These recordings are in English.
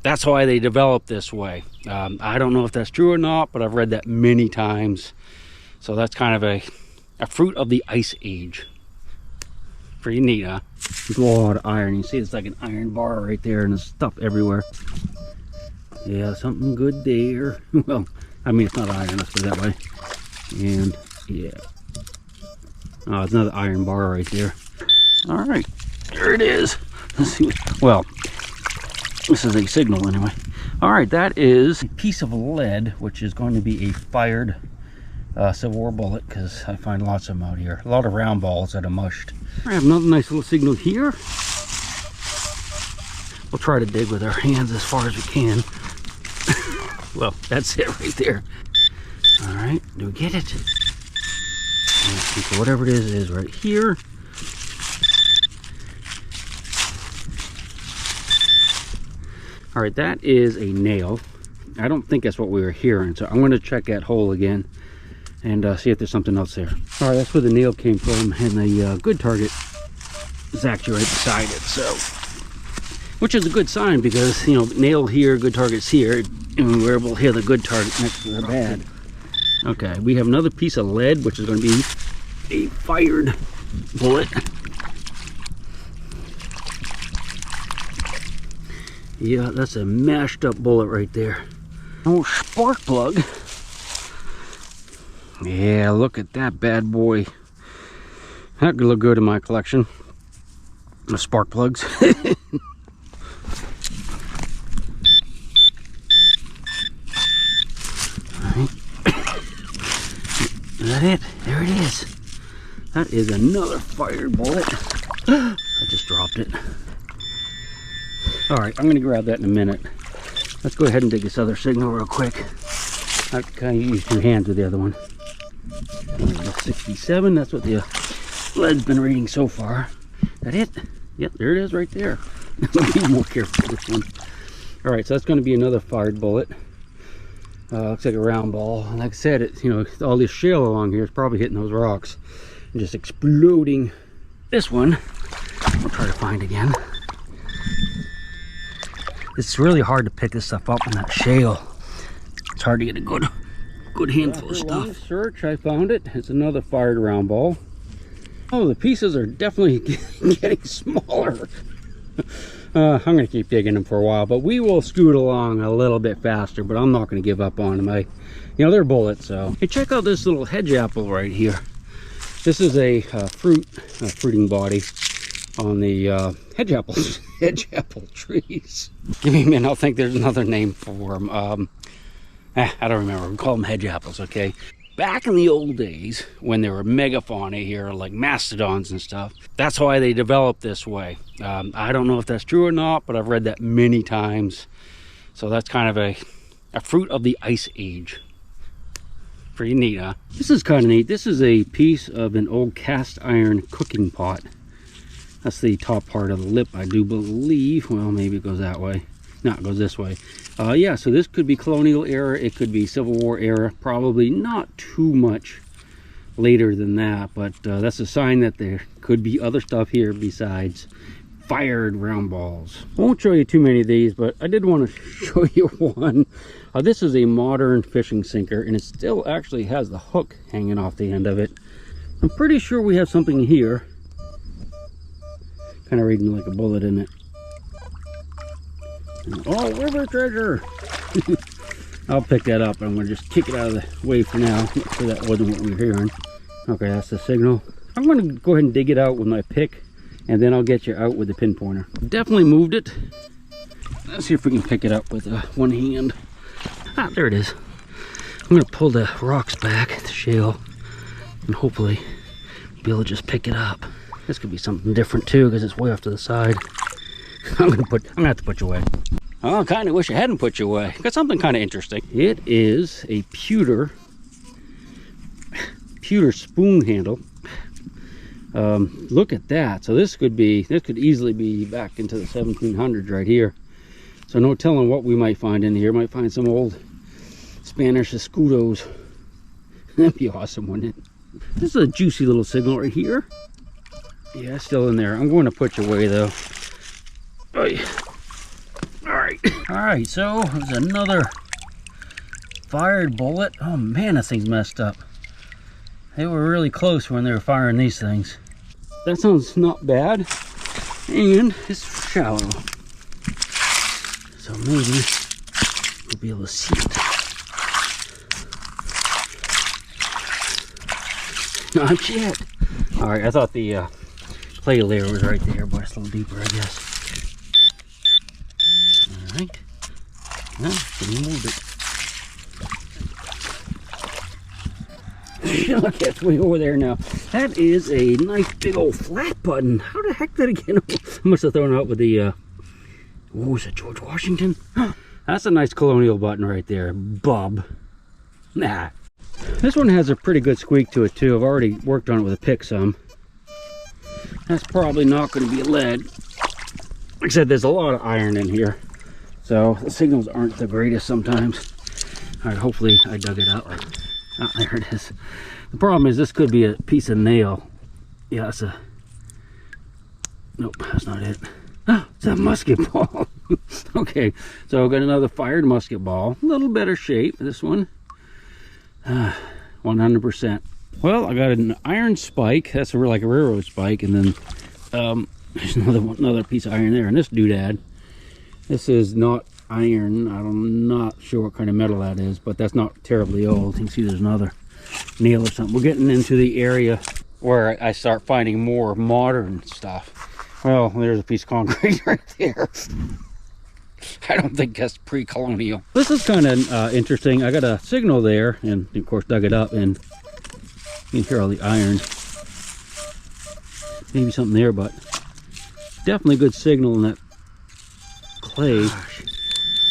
That's why they developed this way. I don't know if that's true or not, but I've read that many times. So that's kind of a fruit of the Ice Age. Pretty neat, huh? There's a lot of iron. You see it's like an iron bar right there, and there's stuff everywhere. Yeah, something good there. Well, I mean, it's not iron, let's put it that way. And yeah. Oh, it's another iron bar right there. All right, there it is. Let's see what, well, this is a signal anyway. All right, that is a piece of lead, which is going to be a fired Civil War bullet, because I find lots of them out here. A lot of round balls that are mushed. I have another nice little signal here. We'll try to dig with our hands as far as we can. Well, that's it right there. All right, do we get it? So whatever it is right here. All right, that is a nail. I don't think that's what we were hearing, so I'm going to check that hole again and see if there's something else there. All right, that's where the nail came from, and the good target is actually right beside it, so, which is a good sign, because, you know, nail here, good target's here, and we're able to hear the good target next to the bad. Okay, we have another piece of lead, which is going to be a fired bullet. Yeah, that's a mashed up bullet right there. Oh, spark plug. Yeah, look at that bad boy. That could look good in my collection of spark plugs. Right. Is that it? There it is. That is another fired bullet. I just dropped it. All right, I'm going to grab that in a minute. Let's go ahead and dig this other signal real quick. I kind of use two hands with the other one. 67, that's what the lead's been reading so far. Is that it? Yep, there it is right there. Be more careful with this one. All right, so that's going to be another fired bullet. Looks like a round ball. And like I said, it, you know, all this shale along here is probably hitting those rocks and just exploding. This one, I'll try to find again. It's really hard to pick this stuff up in that shale. It's hard to get a good handful of stuff. After search, I found it. It's another fired round ball. Oh, the pieces are definitely getting smaller. I'm going to keep digging them for a while, but we will scoot along a little bit faster, but I'm not going to give up on them. You know, they're bullets, so. Hey, check out this little hedge apple right here. This is a fruiting body on the hedge apples, hedge apple trees. Give me a minute, I'll think there's another name for them. I don't remember, we call them hedge apples, okay? Back in the old days, when there were megafauna here, like mastodons and stuff, that's why they developed this way. I don't know if that's true or not, but I've read that many times. So that's kind of a fruit of the Ice Age. Pretty neat, huh? This is kind of neat. This is a piece of an old cast iron cooking pot. That's the top part of the lip, I do believe. Well, maybe it goes that way. No, it goes this way. Yeah, so this could be Colonial era. It could be Civil War era. Probably not too much later than that, but that's a sign that there could be other stuff here besides fired round balls. I won't show you too many of these, but I did want to show you one. This is a modern fishing sinker, and it still actually has the hook hanging off the end of it. I'm pretty sure we have something here. Kind of reading like a bullet in it. Oh, river treasure! I'll pick that up. I'm going to just kick it out of the way for now. Make sure that wasn't what we were hearing. Okay, that's the signal. I'm going to go ahead and dig it out with my pick, and then I'll get you out with the pin pointer. Definitely moved it. Let's see if we can pick it up with one hand. Ah, there it is. I'm going to pull the rocks back, the shale, and hopefully be able to just pick it up. This could be something different too, because it's way off to the side. I'm gonna have to put you away. Oh, I kind of wish I hadn't put you away. Got something kind of interesting. It is a pewter spoon handle. Look at that. So this could easily be back into the 1700s right here. So no telling what we might find in here. Might find some old Spanish escudos. That'd be awesome, wouldn't it? This is a juicy little signal right here. Yeah, still in there. I'm going to put you away though. Oh, yeah. All right. All right, so there's another fired bullet. Oh man, that thing's messed up. They were really close when they were firing these things. That sounds not bad, and it's shallow, so maybe we'll be able to see it. Not yet. All right, I thought the clay layer was right there, but it's a little deeper, I guess. All right. Well, we moved it. Look, it's way over there now. That is a nice big old flat button. How the heck did it get? I must have thrown it out with the. Oh, is it George Washington? That's a nice Colonial button right there, bub. Nah. This one has a pretty good squeak to it too. I've already worked on it with a pick some. That's probably not going to be lead. Like I said, there's a lot of iron in here, so the signals aren't the greatest sometimes. All right, hopefully I dug it out. Oh, there it is. The problem is this could be a piece of nail. Yeah, it's a... Nope, that's not it. Oh, it's a musket ball. Okay, so I've got another fired musket ball. A little better shape, this one. 100%. Well, I got an iron spike. That's like a railroad spike, and then there's another piece of iron there. And this doodad, this is not iron. I'm not sure what kind of metal that is, but that's not terribly old. You can see there's another nail or something. We're getting into the area where I start finding more modern stuff. Well, there's a piece of concrete right there. I don't think that's pre-colonial. This is kind of interesting. I got a signal there, and of course dug it up, and you can hear all the iron. Maybe something there, but definitely good signal in that clay. Gosh,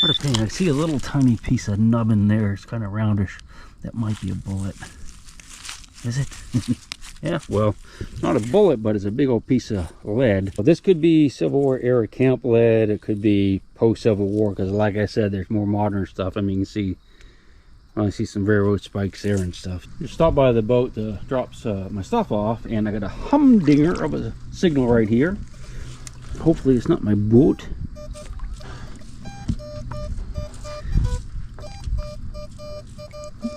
what a pain. I see a little tiny piece of nubbin there. It's kind of roundish. That might be a bullet. Is it? Yeah, well, it's not a bullet, but it's a big old piece of lead. Well, this could be Civil War era camp lead. It could be post-Civil War, because like I said, there's more modern stuff. I mean, you can see, I see some railroad spikes there and stuff. Just stopped by the boat to drop my stuff off, and I got a humdinger of a signal right here. Hopefully it's not my boat.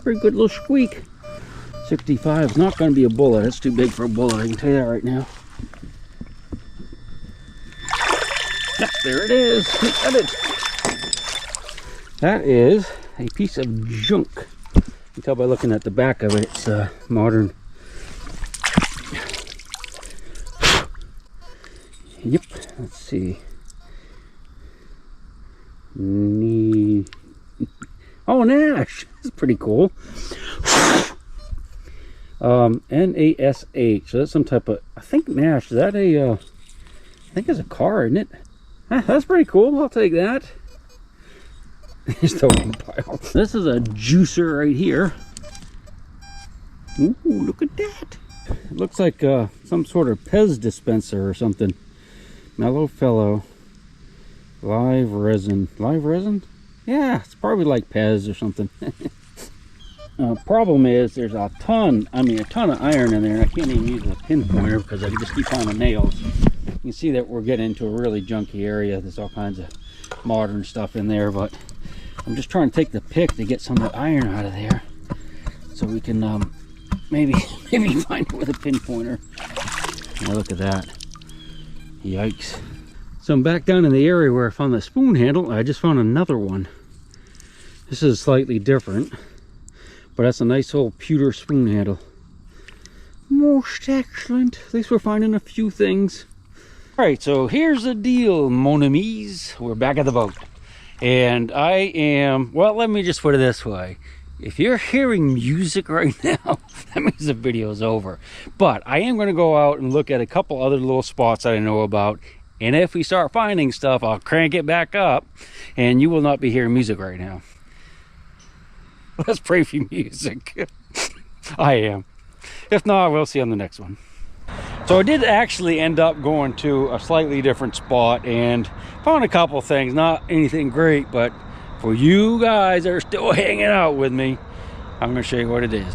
Pretty good little squeak. 65 is not going to be a bullet. It's too big for a bullet, I can tell you that right now. Yeah, there it is. Got it. That is a piece of junk. You can tell by looking at the back of it, it's modern. Yep, let's see. Oh, an ash. That's pretty cool. N-A-S-H. So that's some type of, I think Nash, is that a, I think it's a car, isn't it? That's pretty cool. I'll take that. This is a juicer right here. Ooh, look at that. It looks like some sort of Pez dispenser or something. Mellow Fellow. Live resin. Live resin? Yeah, it's probably like Pez or something. Problem is there's a ton of iron in there, and I can't even use a pinpointer because I can just keep finding nails. You can see that we're getting into a really junky area. There's all kinds of modern stuff in there, but I'm just trying to take the pick to get some of the iron out of there so we can maybe find it with a pinpointer. Now look at that. Yikes. So I'm back down in the area where I found the spoon handle. I just found another one. This is slightly different, but that's a nice old pewter spoon handle. Most excellent. At least we're finding a few things. All right, so here's the deal, mon amis. We're back at the boat. And I am, well, let me just put it this way. If you're hearing music right now, that means the video's over. But I am going to go out and look at a couple other little spots that I know about. And if we start finding stuff, I'll crank it back up. And you will not be hearing music right now. Let's pray for music. I am. If not, we'll see on the next one. So I did actually end up going to a slightly different spot and found a couple things. Not anything great, but for you guys that are still hanging out with me, I'm going to show you what it is.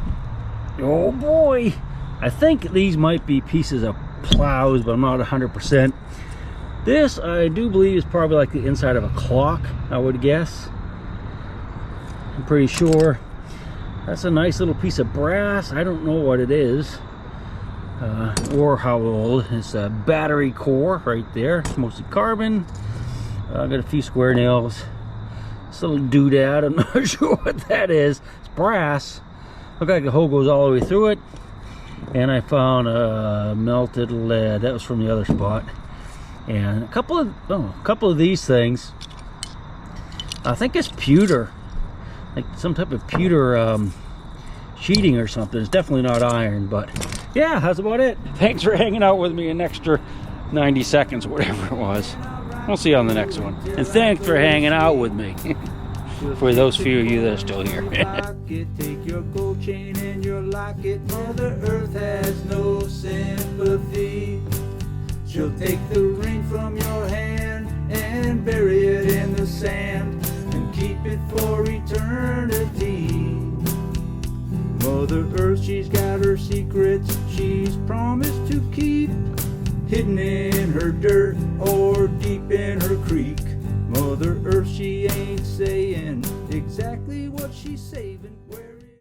Oh boy. I think these might be pieces of plows, but I'm not 100%. This, I do believe, is probably like the inside of a clock, I would guess. I'm pretty sure. That's a nice little piece of brass. I don't know what it is. Or how old. It's a battery core right there. It's mostly carbon. Got a few square nails. This little doodad, I'm not sure what that is. It's brass. Looks like the hole goes all the way through it. And I found melted lead. That was from the other spot. And a couple of these things. I think it's pewter, like some type of pewter sheeting or something. It's definitely not iron, but yeah, that's about it. Thanks for hanging out with me an extra 90 seconds, whatever it was. We'll see you on the next one. And thanks for hanging out with me. For those few of you that are still here. Take your gold chain and your locket. Mother Earth has no sympathy. She'll take the ring from your hand and bury it in the sand and keep it for eternity. Mother Earth, she's got her secrets she's promised to keep, hidden in her dirt or deep in her creek. Mother Earth, she ain't saying exactly what she's saving.